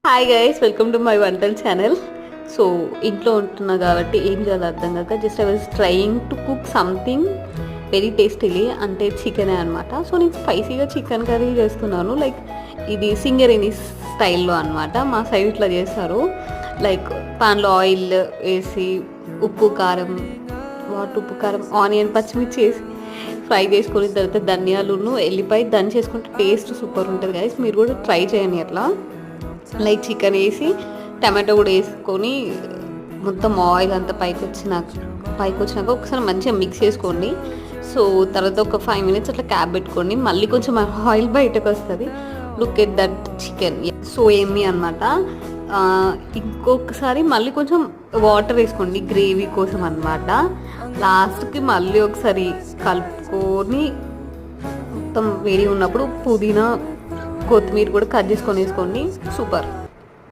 Hi guys, welcome to my వంటల్ channel. So ఇంట్లో ఉంటున్నా కాబట్టి ఏం చేయాలో అర్థం కాక just I was trying to cook something very tastily, అంటే చికెనే అనమాట. సో నేను స్పైసీగా చికెన్ కర్రీ చేస్తున్నాను. లైక్ ఇది సింగరేణి స్టైల్లో అనమాట. మా సైడ్ ఇట్లా చేస్తారు. లైక్ పాన్లో ఆయిల్ వేసి ఉప్పు కారం ఆనియన్ పచ్చిమిర్చి వేసి ఫ్రై చేసుకొని తర్వాత ధనియాలను ఎల్లిపాయ దంచేసుకుంటే టేస్ట్ సూపర్ ఉంటుంది గైస్. మీరు కూడా ట్రై చేయండి అట్లా. లైక్ చికెన్ వేసి టమాటో కూడా వేసుకొని మొత్తం ఆయిల్ అంతా పైకి వచ్చినాక ఒకసారి మంచిగా మిక్స్ చేసుకోండి. సో తర్వాత ఒక 5 minutes అట్లా క్యాప్ పెట్టుకోండి. మళ్ళీ కొంచెం ఆయిల్ బయటకు వస్తుంది. Look at that chicken, so ఏమి అనమాట. ఇంకొకసారి మళ్ళీ కొంచెం వాటర్ వేసుకోండి గ్రేవీ కోసం అనమాట. లాస్ట్కి మళ్ళీ ఒకసారి కలుపుకొని మొత్తం వేడి ఉన్నప్పుడు పుదీనా కొత్తిమీర కూడా కట్ చేసుకొని వేసుకోండి. సూపర్.